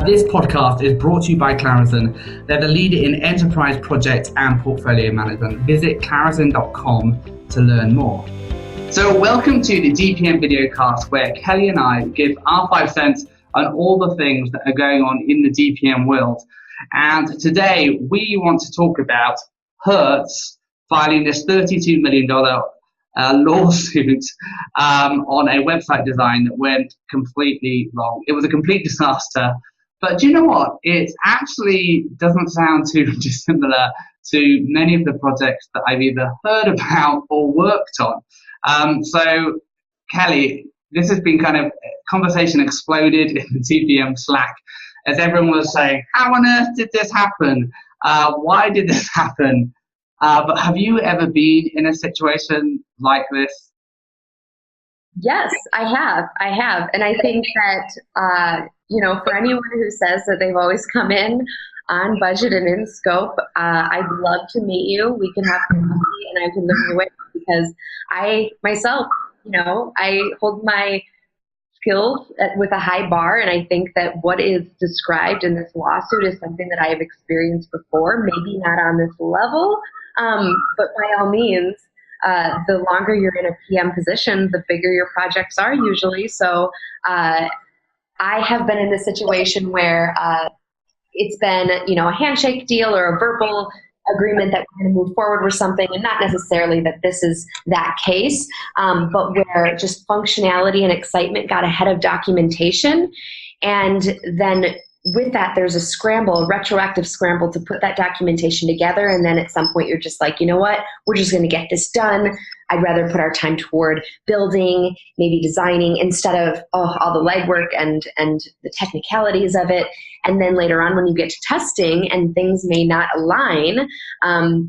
This podcast is brought to you by Clarizen. They're the leader in enterprise project and portfolio management. Visit clarizen.com to learn more. So welcome to the DPM videocast, where Kelly and I give our 5 cents on all the things that are going on in the DPM world. And today we want to talk about Hertz filing this $32 million lawsuit on a website design that went completely wrong. It was a complete disaster. But do you know what? It actually doesn't sound too dissimilar to many of the projects that I've either heard about or worked on. So, Kelly, this has been kind of conversation exploded in the TPM Slack as everyone was saying, how on earth did this happen? Why did this happen? But have you ever been in a situation like this? Yes, I have. And I think that, for anyone who says that they've always come in on budget and in scope, I'd love to meet you. We can have coffee and I can live your way, because I myself, I hold my skills with a high bar. And I think that what is described in this lawsuit is something that I have experienced before, maybe not on this level, but by all means, the longer you're in a PM position, the bigger your projects are usually. So I have been in this situation where it's been, a handshake deal or a verbal agreement that we're going to move forward with something, and not necessarily that this is that case, but where just functionality and excitement got ahead of documentation. And then with that, there's a retroactive scramble to put that documentation together. And then at some point, you're just like, you know what, we're just going to get this done. I'd rather put our time toward building, maybe designing, instead of all the legwork and the technicalities of it. And then later on, when you get to testing and things may not align,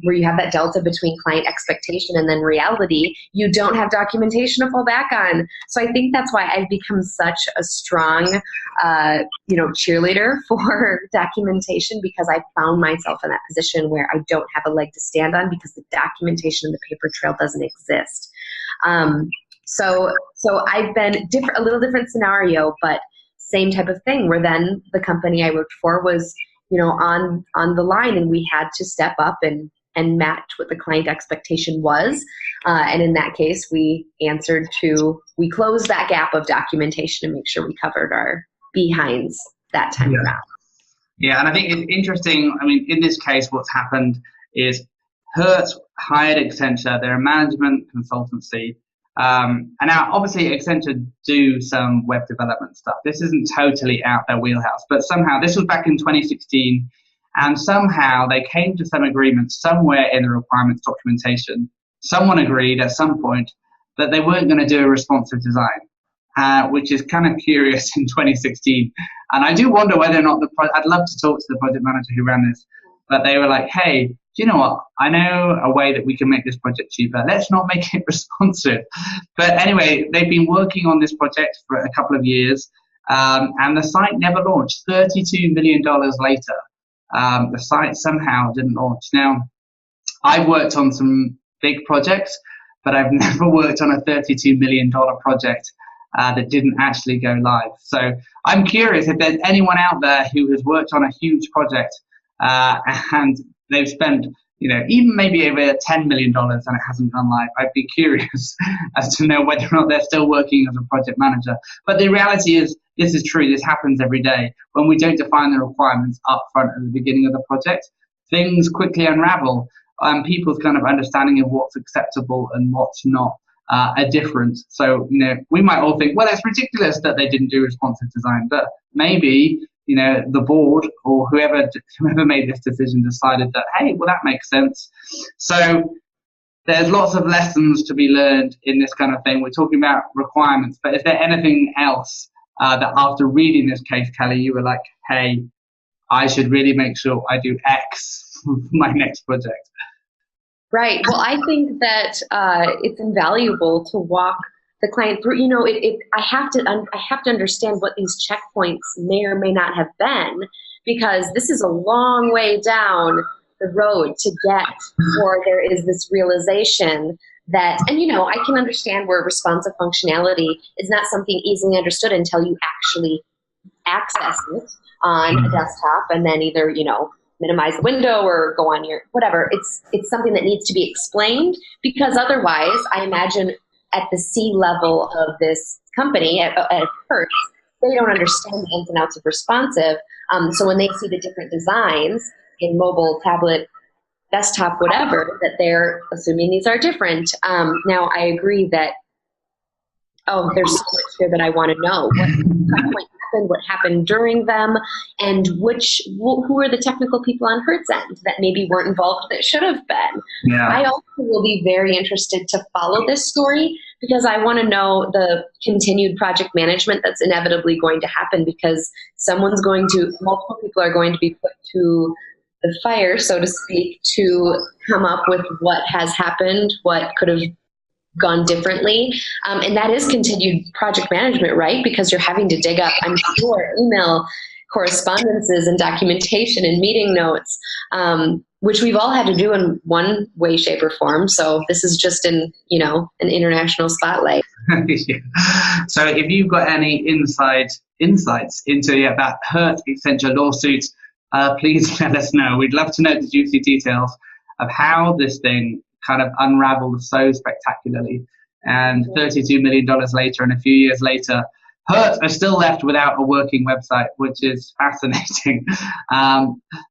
where you have that delta between client expectation and then reality, you don't have documentation to fall back on. So I think that's why I've become such a strong, cheerleader for documentation, because I found myself in that position where I don't have a leg to stand on because the documentation and the paper trail doesn't exist. So I've been a little different scenario, but same type of thing, where then the company I worked for was, on the line, and we had to step up and match what the client expectation was. And in that case, we closed that gap of documentation and make sure we covered our behinds that time around. Yeah, and I think it's interesting. I mean, in this case, what's happened is Hertz hired Accenture. They're a management consultancy. And now, obviously, Accenture do some web development stuff. This isn't totally out their wheelhouse, but somehow, this was back in 2016, and somehow they came to some agreement somewhere in the requirements documentation. Someone agreed at some point that they weren't going to do a responsive design, which is kind of curious in 2016. And I do wonder whether or not I'd love to talk to the project manager who ran this, but they were like, hey, do you know what? I know a way that we can make this project cheaper. Let's not make it responsive. But anyway, they've been working on this project for a couple of years, and the site never launched. $32 million later, the site somehow didn't launch. Now, I've worked on some big projects, but I've never worked on a $32 million project that didn't actually go live. So I'm curious if there's anyone out there who has worked on a huge project and they've spent, even maybe over $10 million and it hasn't gone live. I'd be curious as to know whether or not they're still working as a project manager. But the reality is, this is true. This happens every day. When we don't define the requirements up front at the beginning of the project, things quickly unravel. People's kind of understanding of what's acceptable and what's not are different. So, we might all think, well, it's ridiculous that they didn't do responsive design, but maybe the board or whoever made this decision decided that, hey, well, that makes sense. So there's lots of lessons to be learned in this kind of thing. We're talking about requirements, but is there anything else that after reading this case, Kelly, you were like, hey, I should really make sure I do X for my next project? Right. Well, I think that it's invaluable to walk the client through. I have to understand what these checkpoints may or may not have been, because this is a long way down the road to get, or there is this realization that, and I can understand where responsive functionality is not something easily understood until you actually access it on a desktop and then either, minimize the window or go on your whatever. It's something that needs to be explained, because otherwise, I imagine at the C level of this company at Hertz, they don't understand the ins and outs of responsive. So when they see the different designs in mobile, tablet, desktop, whatever, that they're assuming these are different. Now, I agree that, there's so much here that I want to know. What happened during them, and who are the technical people on Hertz end that maybe weren't involved that should have been. Yeah. I also will be very interested to follow this story, because I want to know the continued project management that's inevitably going to happen, because multiple people are going to be put to the fire, so to speak, to come up with what has happened, what could have gone differently. And that is continued project management, right? Because you're having to dig up, I'm sure, email correspondences and documentation and meeting notes, which we've all had to do in one way, shape, or form. So this is just an international spotlight. So if you've got any insights into that Hertz-Accenture lawsuit, please let us know. We'd love to know the juicy details of how this thing kind of unraveled so spectacularly. And $32 million later, and a few years later, Hertz are still left without a working website, which is fascinating.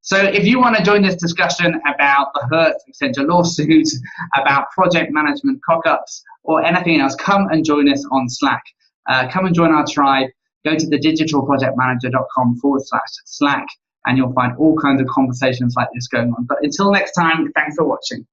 So if you want to join this discussion about the Hertz-Accenture lawsuit, about project management cock-ups, or anything else, come and join us on Slack. Come and join our tribe. Go to thedigitalprojectmanager.com/Slack, and you'll find all kinds of conversations like this going on. But until next time, thanks for watching.